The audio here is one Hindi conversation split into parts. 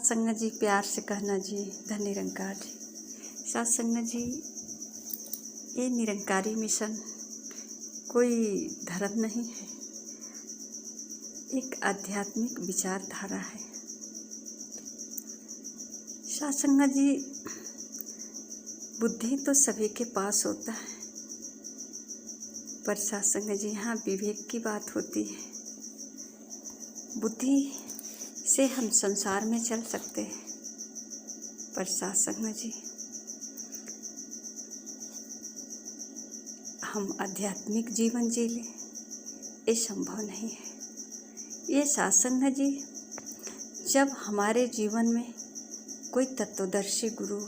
संगत जी, प्यार से कहना जी, धन निरंकार जी। साथ संगत जी, ये निरंकारी मिशन कोई धर्म नहीं है, एक आध्यात्मिक विचारधारा है। साथ संगत जी, बुद्धि तो सभी के पास होता है, पर साथ संगत जी यहाँ विवेक की बात होती है। बुद्धि से हम संसार में चल सकते हैं, पर साथ संगत जी हम आध्यात्मिक जीवन जी लें, ये संभव नहीं है। ये साथ संगत जी, जब हमारे जीवन में कोई तत्वदर्शी गुरु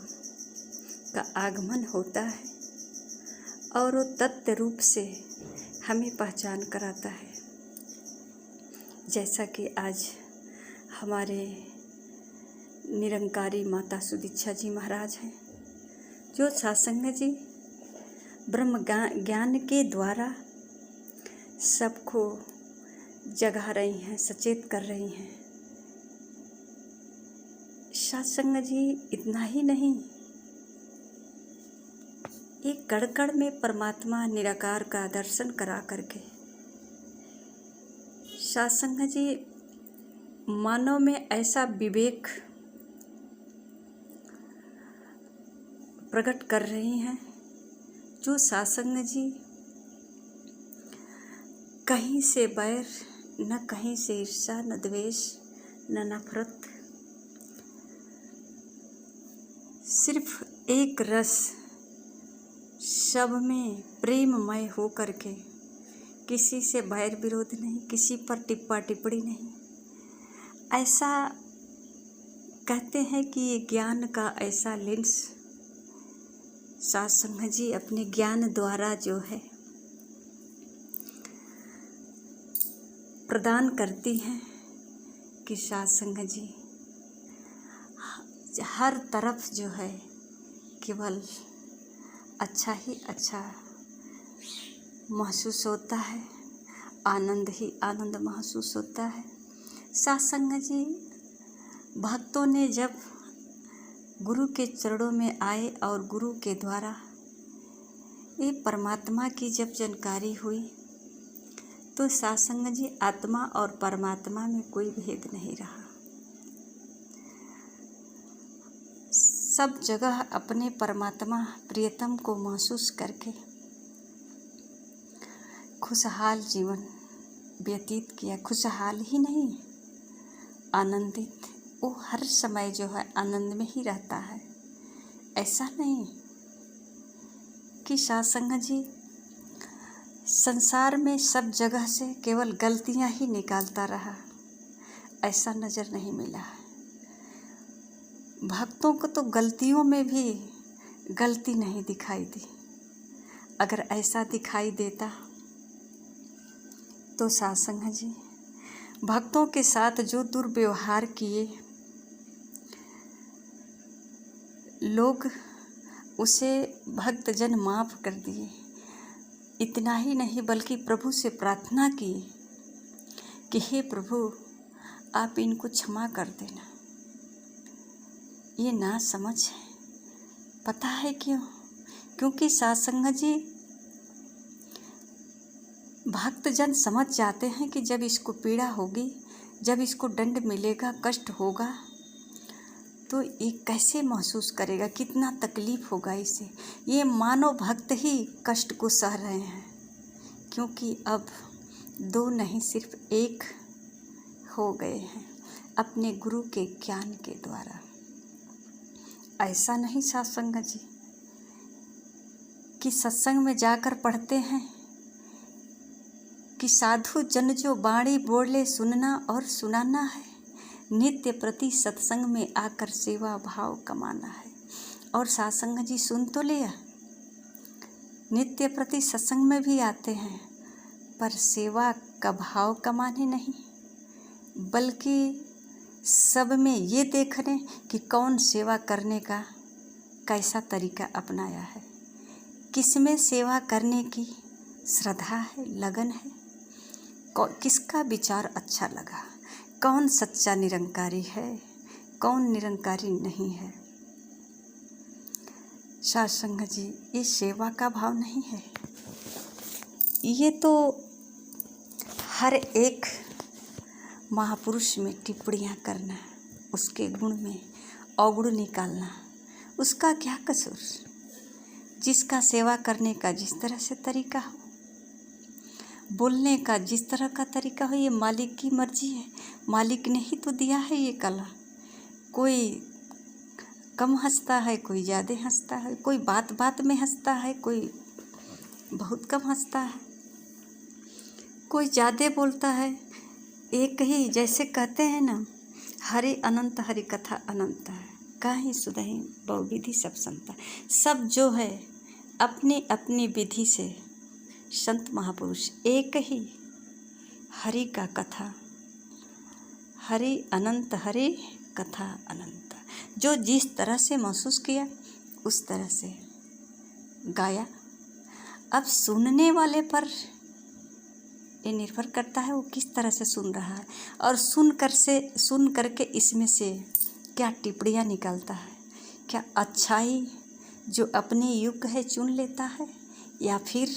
का आगमन होता है और वो तत्व रूप से हमें पहचान कराता है, जैसा कि आज हमारे निरंकारी माता सुदीक्षा जी महाराज हैं, जो सत्संग जी ब्रह्म ज्ञान के द्वारा सबको जगा रही हैं, सचेत कर रही हैं। सत्संग जी इतना ही नहीं, एक कण कण में परमात्मा निराकार का दर्शन करा करके सत्संग जी मानव में ऐसा विवेक प्रकट कर रही हैं, जो सत्संग जी कहीं से बैर, न कहीं से ईर्ष्या, न द्वेष, न नफरत, सिर्फ एक रस सब में प्रेममय हो करके, किसी से बैर विरोध नहीं, किसी पर टिप्पा टिप्पणी नहीं। ऐसा कहते हैं कि ये ज्ञान का ऐसा लेंस सत्संग जी अपने ज्ञान द्वारा जो है प्रदान करती हैं कि सत्संग जी हर तरफ जो है केवल अच्छा ही अच्छा महसूस होता है, आनंद ही आनंद महसूस होता है। सत्संग जी भक्तों ने जब गुरु के चरणों में आए और गुरु के द्वारा ये परमात्मा की जब जानकारी हुई, तो सत्संग जी आत्मा और परमात्मा में कोई भेद नहीं रहा। सब जगह अपने परमात्मा प्रियतम को महसूस करके खुशहाल जीवन व्यतीत किया। खुशहाल ही नहीं, आनंदित। वो हर समय जो है आनंद में ही रहता है। ऐसा नहीं कि सत्संग जी संसार में सब जगह से केवल गलतियां ही निकालता रहा, ऐसा नज़र नहीं मिला है। भक्तों को तो गलतियों में भी गलती नहीं दिखाई दी। अगर ऐसा दिखाई देता तो सत्संग जी भक्तों के साथ जो दुर्व्यवहार किए लोग, उसे भक्तजन माफ़ कर दिए। इतना ही नहीं बल्कि प्रभु से प्रार्थना की कि हे प्रभु, आप इनको क्षमा कर देना। ये ना समझ है, पता है क्यों? क्योंकि सत्संग जी भक्तजन समझ जाते हैं कि जब इसको पीड़ा होगी, जब इसको दंड मिलेगा, कष्ट होगा, तो ये कैसे महसूस करेगा, कितना तकलीफ़ होगा इसे। ये मानव भक्त ही कष्ट को सह रहे हैं, क्योंकि अब दो नहीं सिर्फ एक हो गए हैं अपने गुरु के ज्ञान के द्वारा। ऐसा नहीं सत्संग जी कि सत्संग में जाकर पढ़ते हैं कि साधु जन जो वाणी बोले सुनना और सुनाना है, नित्य प्रति सत्संग में आकर सेवा भाव कमाना है। और सत्संग जी सुन तो लिया, नित्य प्रति सत्संग में भी आते हैं, पर सेवा का भाव कमाने नहीं, बल्कि सब में ये देखने कि कौन सेवा करने का कैसा तरीका अपनाया है, किसमें सेवा करने की श्रद्धा है, लगन है, किसका विचार अच्छा लगा, कौन सच्चा निरंकारी है, कौन निरंकारी नहीं है। साध संगत जी, ये सेवा का भाव नहीं है। ये तो हर एक महापुरुष में टिप्पणियाँ करना, उसके गुण में अवगुण निकालना, उसका क्या कसूर। जिसका सेवा करने का जिस तरह से तरीका हो, बोलने का जिस तरह का तरीका हो, ये मालिक की मर्जी है। मालिक ने ही तो दिया है ये कला। कोई कम हंसता है, कोई ज़्यादा हंसता है, कोई बात बात में हंसता है, कोई बहुत कम हंसता है, कोई ज़्यादा बोलता है। एक ही, जैसे कहते हैं ना, हरि अनंत हरि कथा अनंत है, काहीं सुधहीं बहुविधि सब संता। सब जो है अपनी अपनी विधि से संत महापुरुष एक ही हरि का कथा, हरि अनंत हरि कथा अनंत, जो जिस तरह से महसूस किया उस तरह से गाया। अब सुनने वाले पर ये निर्भर करता है वो किस तरह से सुन रहा है और सुन करके इसमें से क्या टिप्पणियाँ निकालता है। क्या अच्छाई जो अपने युग है चुन लेता है या फिर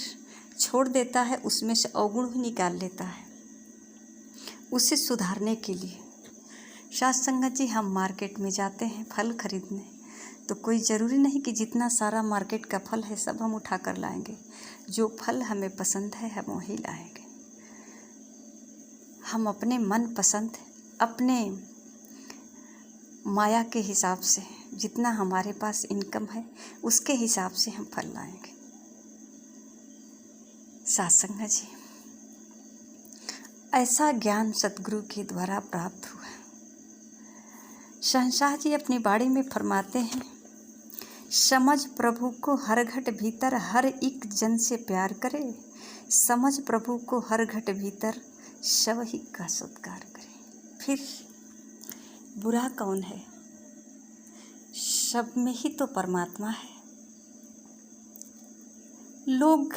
छोड़ देता है, उसमें से अवगुण भी निकाल लेता है उसे सुधारने के लिए। साध संगत जी, हम मार्केट में जाते हैं फल खरीदने, तो कोई ज़रूरी नहीं कि जितना सारा मार्केट का फल है सब हम उठा कर लाएंगे। जो फल हमें पसंद है हम वही लाएंगे। हम अपने मन पसंद, अपने माया के हिसाब से, जितना हमारे पास इनकम है उसके हिसाब से हम फल लाएंगे। साध संगत जी, ऐसा ज्ञान सतगुरु के द्वारा प्राप्त हुआ। शहंशाह जी अपनी बाणी में फरमाते हैं, समझ प्रभु को हर घट भीतर, हर एक जन से प्यार करे। समझ प्रभु को हर घट भीतर, सब ही का सत्कार करे। फिर बुरा कौन है? सब में ही तो परमात्मा है। लोग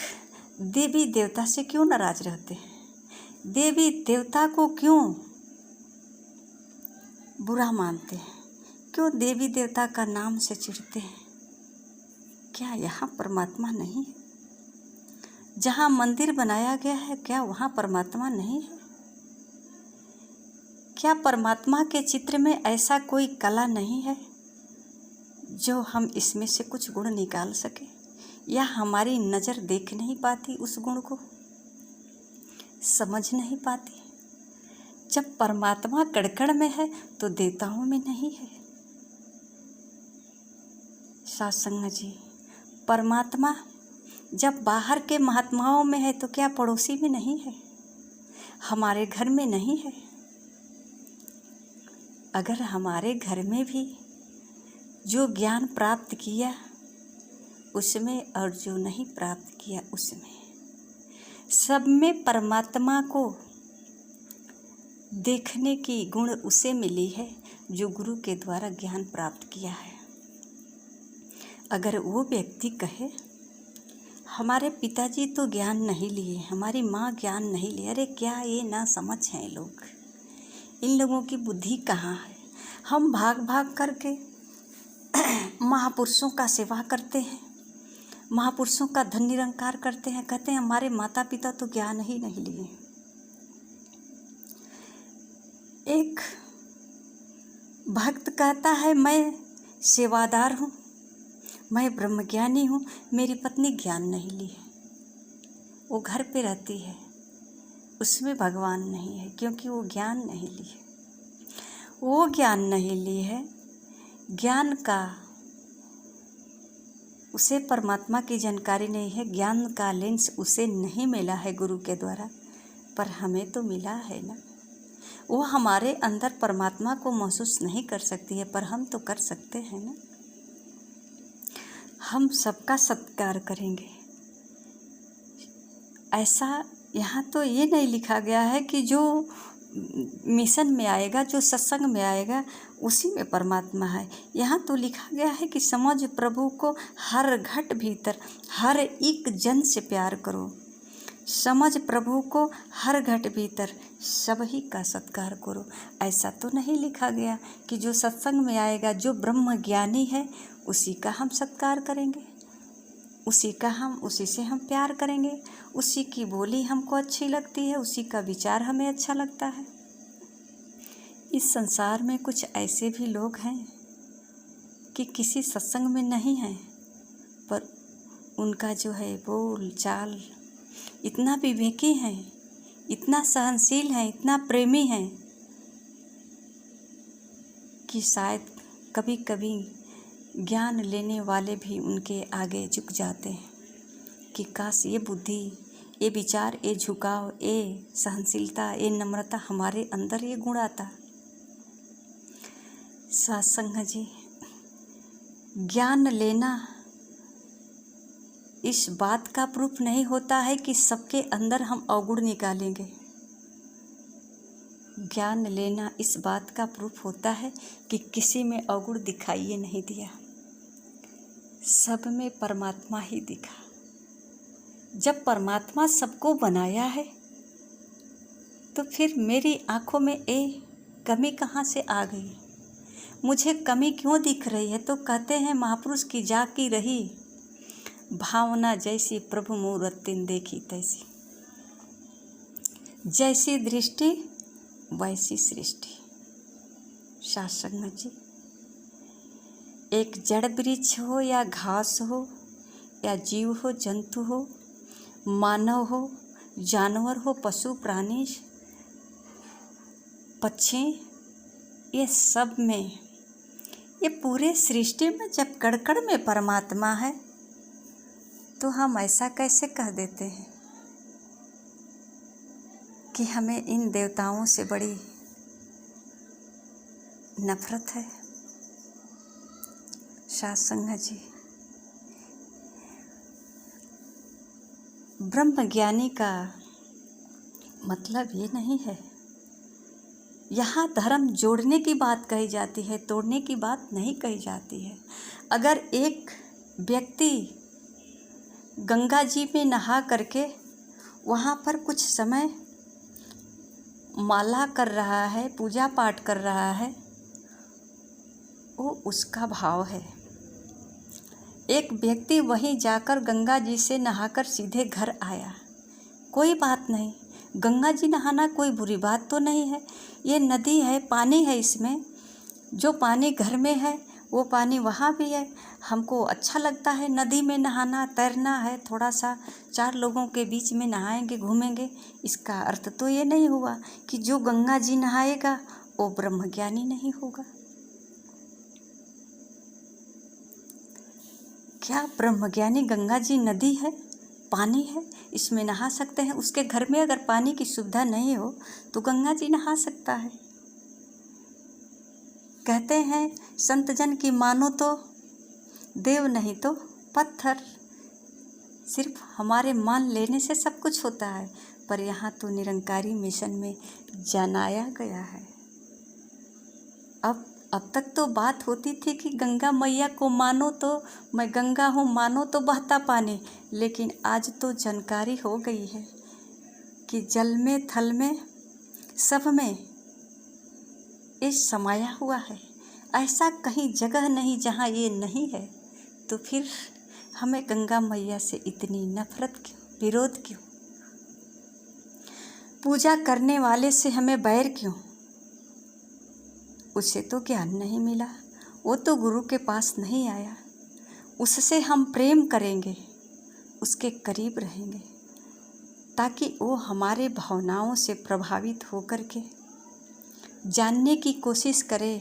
देवी देवता से क्यों नाराज रहते हैं? देवी देवता को क्यों बुरा मानते हैं? क्यों देवी देवता का नाम से चिढ़ते हैं? क्या यहाँ परमात्मा नहीं है? जहाँ मंदिर बनाया गया है क्या वहाँ परमात्मा नहीं है? क्या परमात्मा के चित्र में ऐसा कोई कला नहीं है जो हम इसमें से कुछ गुण निकाल सके, या हमारी नज़र देख नहीं पाती, उस गुण को समझ नहीं पाती? जब परमात्मा कण-कण में है तो देवताओं में नहीं है। साध संगत जी, परमात्मा जब बाहर के महात्माओं में है तो क्या पड़ोसी में नहीं है? हमारे घर में नहीं है? अगर हमारे घर में भी जो ज्ञान प्राप्त किया उसमें और जो नहीं प्राप्त किया उसमें, सब में परमात्मा को देखने की गुण उसे मिली है जो गुरु के द्वारा ज्ञान प्राप्त किया है। अगर वो व्यक्ति कहे हमारे पिताजी तो ज्ञान नहीं लिए, हमारी माँ ज्ञान नहीं लिए, अरे क्या ये ना समझ हैं लोग? इन लोगों की बुद्धि कहाँ है? हम भाग भाग करके महापुरुषों का सेवा करते हैं, महापुरुषों का धन निरंकार करते हैं, कहते हैं हमारे माता पिता तो ज्ञान ही नहीं लिए। एक भक्त कहता है मैं सेवादार हूँ, मैं ब्रह्मज्ञानी हूँ, मेरी पत्नी ज्ञान नहीं ली है। वो घर पे रहती है, उसमें भगवान नहीं है क्योंकि वो ज्ञान नहीं ली है। वो ज्ञान नहीं ली है, ज्ञान का उसे परमात्मा की जानकारी नहीं है, ज्ञान का लेंस उसे नहीं मिला है गुरु के द्वारा, पर हमें तो मिला है ना। वो हमारे अंदर परमात्मा को महसूस नहीं कर सकती है, पर हम तो कर सकते हैं ना। हम सबका सत्कार करेंगे। ऐसा यहाँ तो ये नहीं लिखा गया है कि जो मिशन में आएगा, जो सत्संग में आएगा उसी में परमात्मा है। यहाँ तो लिखा गया है कि समझ प्रभु को हर घट भीतर, हर एक जन से प्यार करो। समझ प्रभु को हर घट भीतर, सभी का सत्कार करो। ऐसा तो नहीं लिखा गया कि जो सत्संग में आएगा, जो ब्रह्म ज्ञानी है, उसी का हम सत्कार करेंगे, उसी से हम प्यार करेंगे, उसी की बोली हमको अच्छी लगती है, उसी का विचार हमें अच्छा लगता है। इस संसार में कुछ ऐसे भी लोग हैं कि किसी सत्संग में नहीं हैं, पर उनका जो है बोल चाल इतना विवेकी है, इतना सहनशील है, इतना प्रेमी है कि शायद कभी कभी ज्ञान लेने वाले भी उनके आगे झुक जाते हैं कि काश ये बुद्धि, ये विचार, ये झुकाव, ये सहनशीलता, ये नम्रता हमारे अंदर ये गुण आता। सत्संग जी, ज्ञान लेना इस बात का प्रूफ नहीं होता है कि सबके अंदर हम अवगुण निकालेंगे। ज्ञान लेना इस बात का प्रूफ होता है कि किसी में अवगुण दिखाइए नहीं दिया, सब में परमात्मा ही दिखा। जब परमात्मा सबको बनाया है तो फिर मेरी आँखों में ये कमी कहाँ से आ गई, मुझे कमी क्यों दिख रही है? तो कहते हैं महापुरुष की जाकी रही, भावना जैसी प्रभु मूरतिन देखी तैसी, जैसी दृष्टि वैसी सृष्टि। सत्संग जी, एक जड़ वृक्ष हो या घास हो या जीव हो, जंतु हो, मानव हो, जानवर हो, पशु प्राणी, पक्षी, ये सब में, ये पूरे सृष्टि में जब कण-कण में परमात्मा है तो हम ऐसा कैसे कह देते हैं कि हमें इन देवताओं से बड़ी नफरत है। सत्संग जी, ब्रह्म ज्ञानी का मतलब ये नहीं है, यहाँ धर्म जोड़ने की बात कही जाती है, तोड़ने की बात नहीं कही जाती है। अगर एक व्यक्ति गंगा जी में नहा करके वहाँ पर कुछ समय माला कर रहा है, पूजा पाठ कर रहा है, वो उसका भाव है। एक व्यक्ति वहीं जाकर गंगा जी से नहाकर सीधे घर आया, कोई बात नहीं, गंगा जी नहाना कोई बुरी बात तो नहीं है। ये नदी है, पानी है, इसमें जो पानी घर में है वो पानी वहाँ भी है। हमको अच्छा लगता है नदी में नहाना, तैरना है, थोड़ा सा चार लोगों के बीच में नहाएंगे, घूमेंगे। इसका अर्थ तो ये नहीं हुआ कि जो गंगा जी नहाएगा वो ब्रह्मज्ञानी नहीं होगा। क्या ब्रह्मज्ञानी गंगा जी नदी है, पानी है, इसमें नहा सकते हैं? उसके घर में अगर पानी की सुविधा नहीं हो तो गंगा जी नहा सकता है। कहते हैं संत जन की मानो तो देव नहीं तो पत्थर, सिर्फ हमारे मान लेने से सब कुछ होता है, पर यहाँ तो निरंकारी मिशन में जनाया गया है। अब तक तो बात होती थी कि गंगा मैया को मानो तो मैं गंगा हूँ, मानो तो बहता पानी, लेकिन आज तो जानकारी हो गई है कि जल में, थल में, सब में ये समाया हुआ है। ऐसा कहीं जगह नहीं जहाँ ये नहीं है। तो फिर हमें गंगा मैया से इतनी नफरत क्यों, विरोध क्यों? पूजा करने वाले से हमें बैर क्यों? उसे तो ज्ञान नहीं मिला, वो तो गुरु के पास नहीं आया। उससे हम प्रेम करेंगे, उसके करीब रहेंगे, ताकि वो हमारे भावनाओं से प्रभावित होकर के जानने की कोशिश करे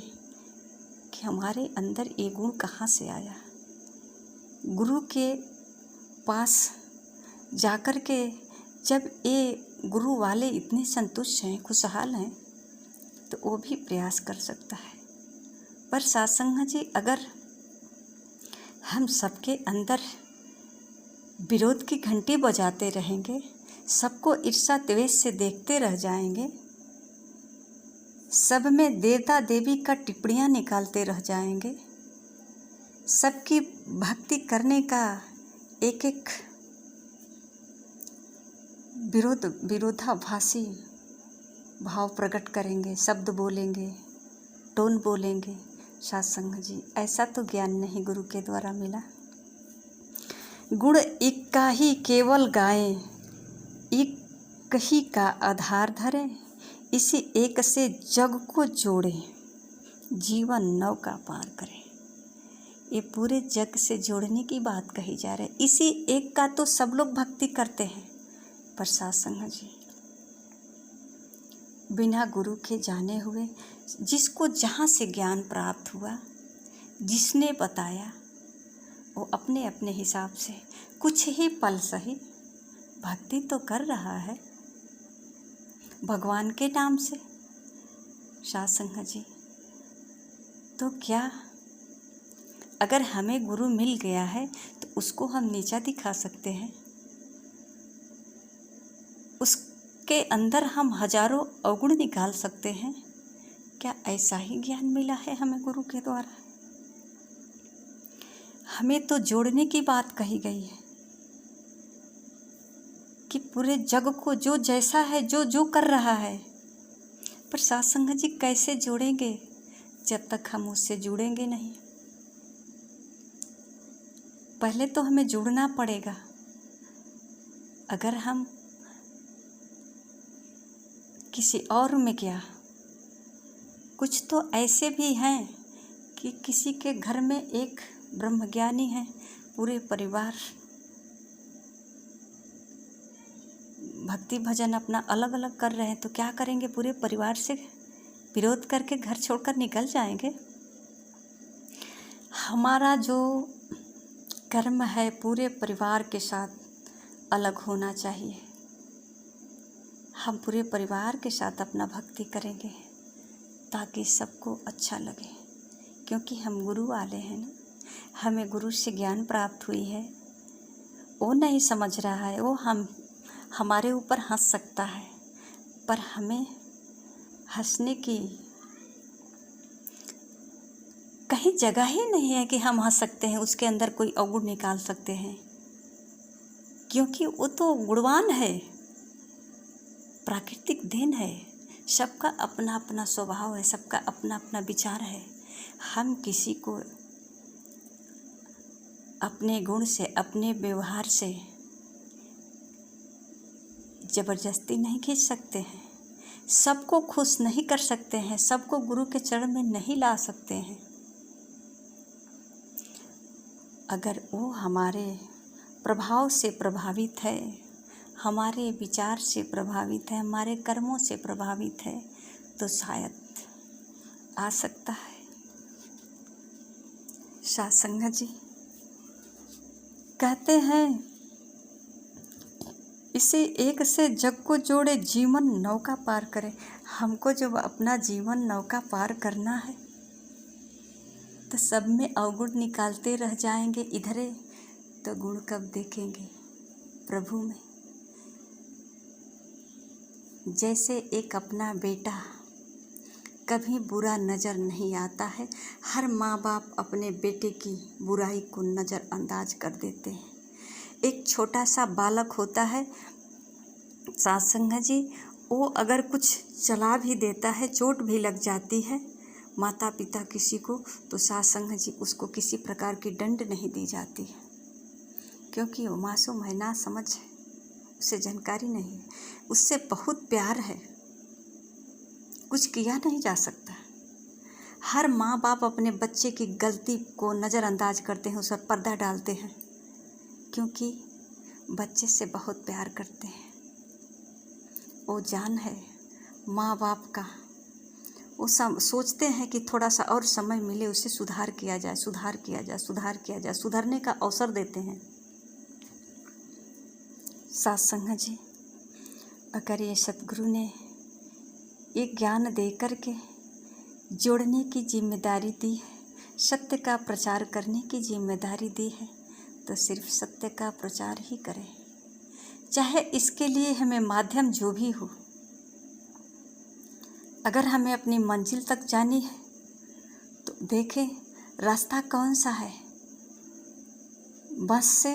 कि हमारे अंदर ये गुण कहाँ से आया। गुरु के पास जाकर के जब ये गुरु वाले इतने संतुष्ट हैं, खुशहाल हैं, तो वो भी प्रयास कर सकता है। पर सत्संग जी, अगर हम सबके अंदर विरोध की घंटी बजाते रहेंगे, सबको ईर्ष्या द्वेष से देखते रह जाएंगे, सब में देवता देवी का टिप्पणियाँ निकालते रह जाएंगे, सबकी भक्ति करने का एक एक विरोधाभासी भाव प्रकट करेंगे, शब्द बोलेंगे, टोन बोलेंगे। सत्संग जी, ऐसा तो ज्ञान नहीं गुरु के द्वारा मिला। गुण एक का ही केवल गाएं, एक ही का आधार धरे, इसी एक से जग को जोड़े, जीवन नौका पार करे। ये पूरे जग से जोड़ने की बात कही जा रही है। इसी एक का तो सब लोग भक्ति करते हैं, पर सत्संग जी बिना गुरु के जाने हुए, जिसको जहाँ से ज्ञान प्राप्त हुआ, जिसने बताया, वो अपने अपने हिसाब से कुछ ही पल सही भक्ति तो कर रहा है भगवान के नाम से। सत्संग जी, तो क्या अगर हमें गुरु मिल गया है तो उसको हम नीचा दिखा सकते हैं? उसके अंदर हम हजारों अवगुण निकाल सकते हैं? क्या ऐसा ही ज्ञान मिला है हमें गुरु के द्वारा? हमें तो जोड़ने की बात कही गई है कि पूरे जग को जो जैसा है, जो जो कर रहा है, पर सत्संग जी कैसे जोड़ेंगे जब तक हम उससे जुड़ेंगे नहीं? पहले तो हमें जुड़ना पड़ेगा। अगर हम किसी और में क्या, कुछ तो ऐसे भी हैं कि किसी के घर में एक ब्रह्मज्ञानी है, पूरे परिवार भक्ति भजन अपना अलग अलग कर रहे हैं, तो क्या करेंगे? पूरे परिवार से विरोध करके घर छोड़कर निकल जाएंगे? हमारा जो कर्म है पूरे परिवार के साथ अलग होना चाहिए। हम पूरे परिवार के साथ अपना भक्ति करेंगे ताकि सबको अच्छा लगे, क्योंकि हम गुरु वाले हैं ना, हमें गुरु से ज्ञान प्राप्त हुई है। वो नहीं समझ रहा है, वो हमारे ऊपर हंस सकता है, पर हमें हंसने की कहीं जगह ही नहीं है कि हम हंस सकते हैं, उसके अंदर कोई अवगुण निकाल सकते हैं, क्योंकि वो तो गुणवान है, प्राकृतिक देन है। सबका अपना अपना स्वभाव है, सबका अपना अपना विचार है। हम किसी को अपने गुण से, अपने व्यवहार से जबरदस्ती नहीं खींच सकते हैं, सबको खुश नहीं कर सकते हैं, सबको गुरु के चरण में नहीं ला सकते हैं। अगर वो हमारे प्रभाव से प्रभावित है, हमारे विचार से प्रभावित है, हमारे कर्मों से प्रभावित है, तो शायद आ सकता है। सत्संग जी कहते हैं, इसे एक से जग को जोड़े, जीवन नौका पार करे। हमको जब अपना जीवन नौका पार करना है तो सब में अवगुण निकालते रह जाएंगे इधरे, तो गुण कब देखेंगे प्रभु में? जैसे एक अपना बेटा कभी बुरा नज़र नहीं आता है, हर माँ बाप अपने बेटे की बुराई को नज़रअंदाज कर देते हैं। एक छोटा सा बालक होता है सत्संग जी, वो अगर कुछ चला भी देता है, चोट भी लग जाती है माता पिता किसी को, तो सत्संग जी उसको किसी प्रकार की दंड नहीं दी जाती है, क्योंकि वो मासूम है, ना समझ है, उसे जानकारी नहीं है, उससे बहुत प्यार है, कुछ किया नहीं जा सकता। हर माँ बाप अपने बच्चे की गलती को नज़रअंदाज करते हैं, उस पर पर्दा डालते हैं, क्योंकि बच्चे से बहुत प्यार करते हैं। वो जान है माँ बाप का, वो सोचते हैं कि थोड़ा सा और समय मिले, उसे सुधार किया जाए, सुधार किया जाए, सुधार किया जाए, सुधरने का अवसर देते हैं। सत्संग जी, अगर ये सतगुरु ने ये ज्ञान दे करके जोड़ने की जिम्मेदारी दी है, सत्य का प्रचार करने की जिम्मेदारी दी है, तो सिर्फ सत्य का प्रचार ही करें, चाहे इसके लिए हमें माध्यम जो भी हो। अगर हमें अपनी मंजिल तक जानी है तो देखें रास्ता कौन सा है, बस से,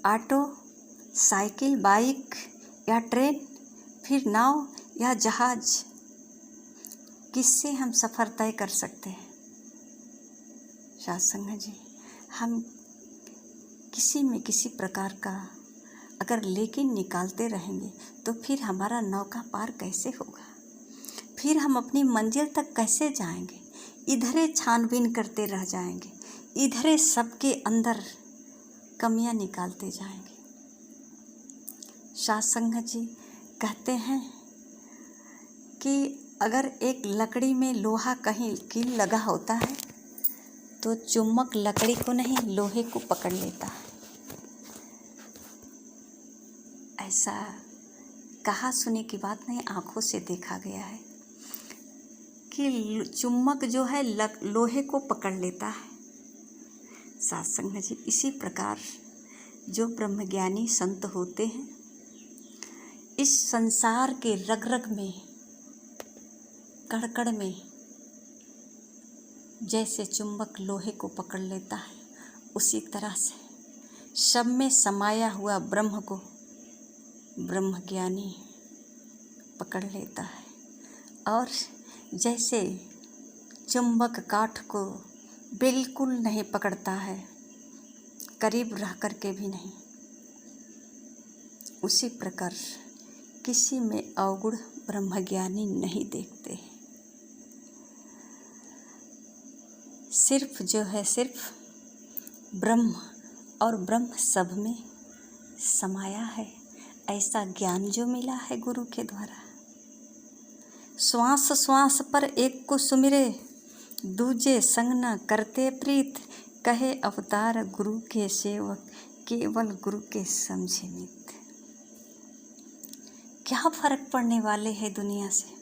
ऑटो साइकिल, बाइक या ट्रेन, फिर नाव या जहाज, किससे हम सफ़र तय कर सकते हैं? साथ संगत जी, हम किसी में किसी प्रकार का अगर लेकिन निकालते रहेंगे तो फिर हमारा नौका पार कैसे होगा? फिर हम अपनी मंजिल तक कैसे जाएंगे? इधरे छानबीन करते रह जाएंगे, इधरे सबके अंदर कमियां निकालते जाएंगे। साथ संगत जी कहते हैं कि अगर एक लकड़ी में लोहा कहीं कील लगा होता है तो चुम्बक लकड़ी को नहीं, लोहे को पकड़ लेता है। ऐसा कहा सुनी की बात नहीं, आंखों से देखा गया है कि चुम्बक जो है लोहे को पकड़ लेता है। साथ संगत जी, इसी प्रकार जो ब्रह्मज्ञानी संत होते हैं, इस संसार के रग रग में, कण कण में जैसे चुंबक लोहे को पकड़ लेता है, उसी तरह से सब में समाया हुआ ब्रह्म को ब्रह्मज्ञानी पकड़ लेता है। और जैसे चुंबक काठ को बिल्कुल नहीं पकड़ता है, करीब रह कर के भी नहीं, उसी प्रकार किसी में अवगुण ब्रह्मज्ञानी नहीं देखते। सिर्फ जो है सिर्फ ब्रह्म, और ब्रह्म सब में समाया है, ऐसा ज्ञान जो मिला है गुरु के द्वारा। श्वास श्वास पर एक को सुमिरे, दूजे संग न करते प्रीत, कहे अवतार गुरु के सेवक, केवल गुरु के समझे मित। क्या फर्क पड़ने वाले है दुनिया से?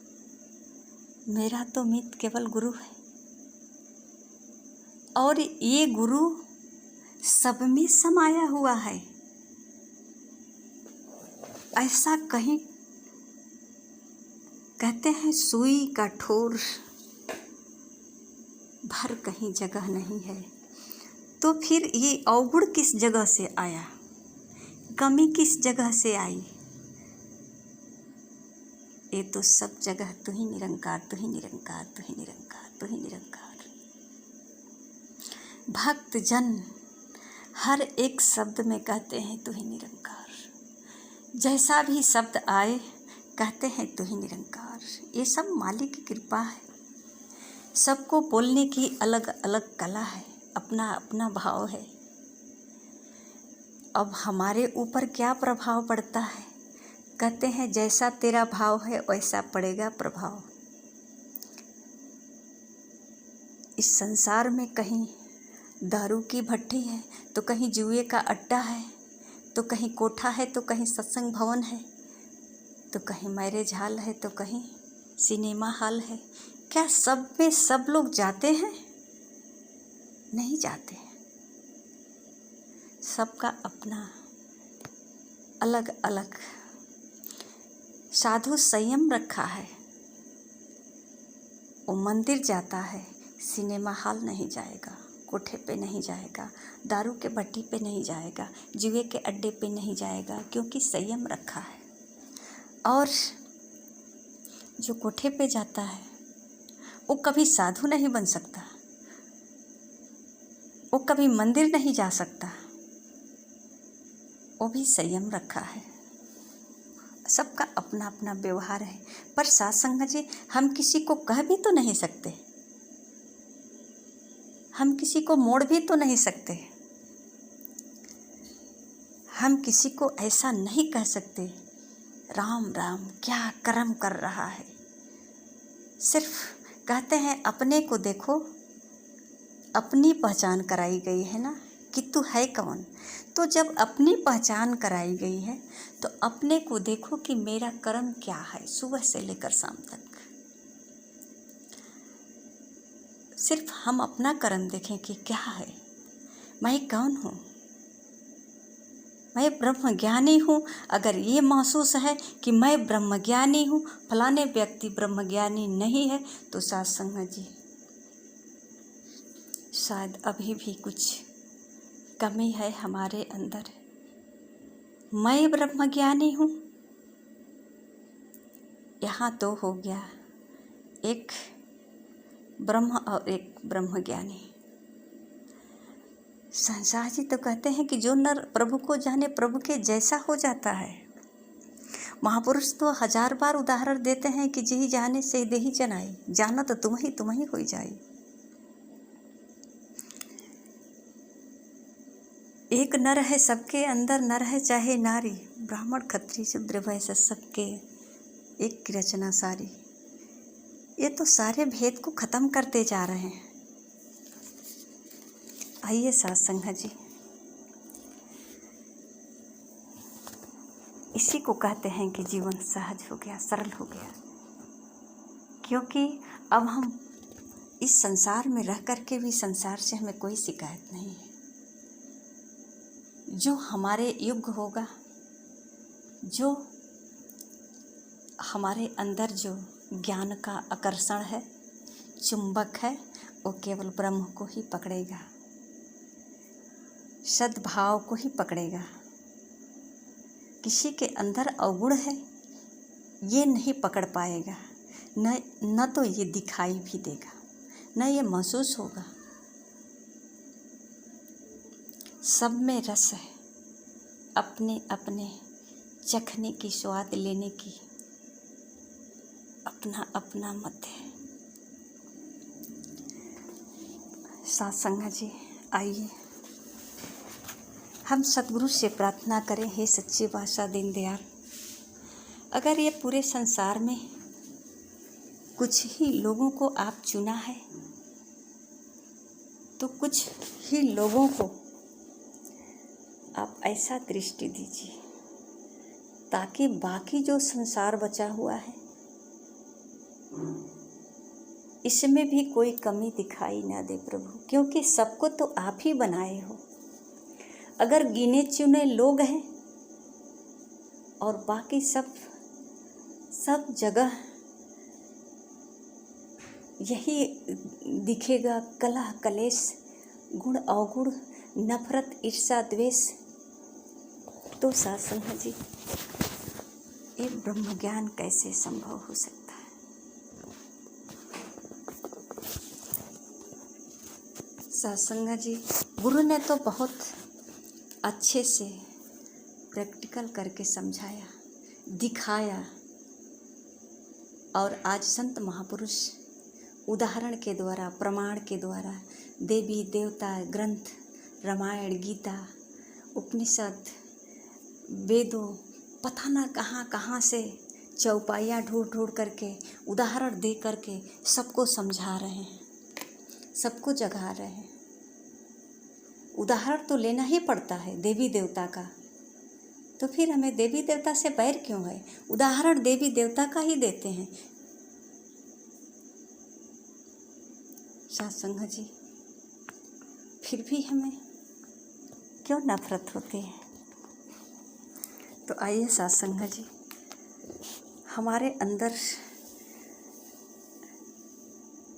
मेरा तो मित केवल गुरु है, और ये गुरु सब में समाया हुआ है। ऐसा कहीं कहते हैं सुई का ठोर भर कहीं जगह नहीं है, तो फिर ये अवगुण किस जगह से आया? कमी किस जगह से आई? ये तो सब जगह तू ही निरंकार, तू ही निरंकार, तू ही निरंकार, तू ही निरंकार। भक्त जन हर एक शब्द में कहते हैं तू ही निरंकार। जैसा भी शब्द आए कहते हैं तू ही निरंकार। ये सब मालिक की कृपा है। सबको बोलने की अलग अलग कला है, अपना अपना भाव है। अब हमारे ऊपर क्या प्रभाव पड़ता है? कहते हैं जैसा तेरा भाव है वैसा पड़ेगा प्रभाव। इस संसार में कहीं दारू की भट्टी है, तो कहीं जुए का अड्डा है, तो कहीं कोठा है, तो कहीं सत्संग भवन है, तो कहीं मैरिज हॉल है, तो कहीं सिनेमा हॉल है। क्या सब में सब लोग जाते हैं? नहीं जाते हैं। सबका अपना अलग अलग। साधु संयम रखा है, वो मंदिर जाता है, सिनेमा हॉल नहीं जाएगा, कोठे पे नहीं जाएगा, दारू के भट्टी पे नहीं जाएगा, जुए के अड्डे पे नहीं जाएगा, क्योंकि संयम रखा है। और जो कोठे पे जाता है वो कभी साधु नहीं बन सकता, वो कभी मंदिर नहीं जा सकता, वो भी संयम रखा है। सबका अपना अपना व्यवहार है। पर साथ संगत जी, हम किसी को कह भी तो नहीं सकते, हम किसी को मोड़ भी तो नहीं सकते, हम किसी को ऐसा नहीं कह सकते राम राम क्या कर्म कर रहा है। सिर्फ कहते हैं अपने को देखो, अपनी पहचान कराई गई है ना कि तू है कौन। तो जब अपनी पहचान कराई गई है तो अपने को देखो कि मेरा कर्म क्या है, सुबह से लेकर शाम तक। सिर्फ हम अपना कर्म देखें कि क्या है, मैं कौन हूँ, मैं ब्रह्मज्ञानी हूँ। अगर ये महसूस है कि मैं ब्रह्मज्ञानी हूँ, फलाने व्यक्ति ब्रह्मज्ञानी नहीं है, तो साथ संगत जी शायद अभी भी कुछ कमी है हमारे अंदर। मैं ब्रह्मज्ञानी हूँ, यहाँ तो हो गया एक ब्रह्म और एक ब्रह्मज्ञानी। संसार जी तो कहते हैं कि जो नर प्रभु को जाने प्रभु के जैसा हो जाता है। महापुरुष तो 1000 बार उदाहरण देते हैं कि जही जाने से देही जनाई, जाना तो तुम ही हो जाए। एक नर है सबके अंदर, नर है चाहे नारी, ब्राह्मण क्षत्रिय शूद्र वैश्य सबके एक की रचना सारी। ये तो सारे भेद को खत्म करते जा रहे हैं। आइए सत्संग जी, इसी को कहते हैं कि जीवन सहज हो गया, सरल हो गया। क्योंकि अब हम इस संसार में रह कर के भी संसार से हमें कोई शिकायत नहीं है। जो हमारे योग्य होगा, जो हमारे अंदर जो ज्ञान का आकर्षण है, चुंबक है, वो केवल ब्रह्म को ही पकड़ेगा, सद्भाव को ही पकड़ेगा। किसी के अंदर अवगुण है ये नहीं पकड़ पाएगा, न तो ये दिखाई भी देगा, न ये महसूस होगा। सब में रस है, अपने अपने चखने की, स्वाद लेने की अपना अपना मत है। सत्संग जी, आइए हम सतगुरु से प्रार्थना करें, हे सच्चे बादशाह दीनदयाल, अगर ये पूरे संसार में कुछ ही लोगों को आप चुना है तो कुछ ही लोगों को आप ऐसा दृष्टि दीजिए ताकि बाकी जो संसार बचा हुआ है इसमें भी कोई कमी दिखाई ना दे प्रभु, क्योंकि सबको तो आप ही बनाए हो। अगर गिने चुने लोग हैं और बाकी सब जगह यही दिखेगा, कलह कलेश, गुण अवगुण, नफरत, ईर्ष्या, द्वेष, तो सत्संग जी ये ब्रह्म ज्ञान कैसे संभव हो सकता है। सत्संग जी, गुरु ने तो बहुत अच्छे से प्रैक्टिकल करके समझाया, दिखाया, और आज संत महापुरुष उदाहरण के द्वारा, प्रमाण के द्वारा, देवी देवता, ग्रंथ, रामायण, गीता, उपनिषद, वेदों, पता ना कहाँ कहाँ से चौपाइयाँ ढूंढ करके, उदाहरण दे करके सबको समझा रहे हैं, सबको जगा रहे हैं। उदाहरण तो लेना ही पड़ता है देवी देवता का, तो फिर हमें देवी देवता से बैर क्यों है? उदाहरण देवी देवता का ही देते हैं। सत्संग जी, फिर भी हमें क्यों नफरत होती है? तो आइए सत्संग जी, हमारे अंदर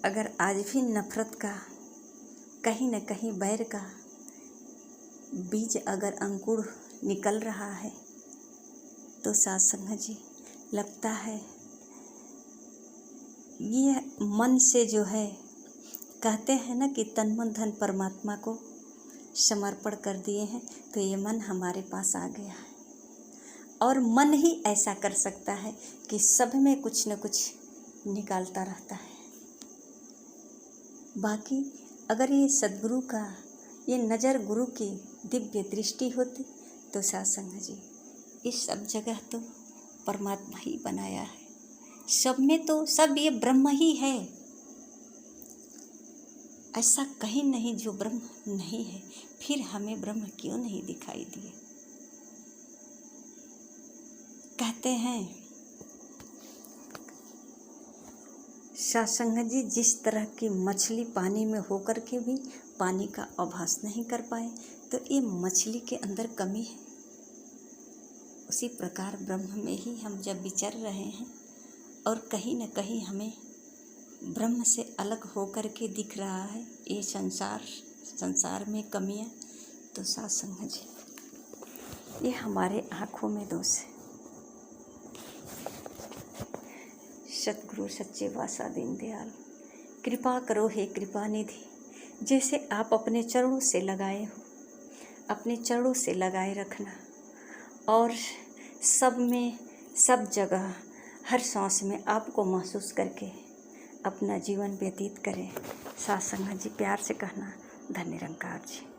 अगर आज भी नफरत का, कहीं न कहीं बैर का बीज अगर अंकुर निकल रहा है तो सत्संग जी लगता है ये मन से जो है, कहते हैं ना कि तन मन धन परमात्मा को समर्पण कर दिए हैं, तो ये मन हमारे पास आ गया है। और मन ही ऐसा कर सकता है कि सब में कुछ न कुछ निकालता रहता है। बाकी अगर ये सद्गुरु का, ये नज़र गुरु की दिव्य दृष्टि होती तो सत्संग जी इस सब जगह तो परमात्मा ही बनाया है, सब में तो सब ये ब्रह्म ही है, ऐसा कहीं नहीं जो ब्रह्म नहीं है। फिर हमें ब्रह्म क्यों नहीं दिखाई दिए? कहते हैं सत्संग जी, जिस तरह की मछली पानी में होकर के भी पानी का आभास नहीं कर पाए तो ये मछली के अंदर कमी है। उसी प्रकार ब्रह्म में ही हम जब विचर रहे हैं और कहीं न कहीं हमें ब्रह्म से अलग होकर के दिख रहा है ये संसार में कमियां, तो सत्संग जी ये हमारे आँखों में दोष है। सतगुरु सच्चे पातशाह दीनदयाल, कृपा करो हे कृपा निधि, जैसे आप अपने चरणों से लगाए हो, अपने चरणों से लगाए रखना और सब में, सब जगह, हर सांस में आपको महसूस करके अपना जीवन व्यतीत करें। साथ संगत जी प्यार से कहना, धन्य निरंकार जी।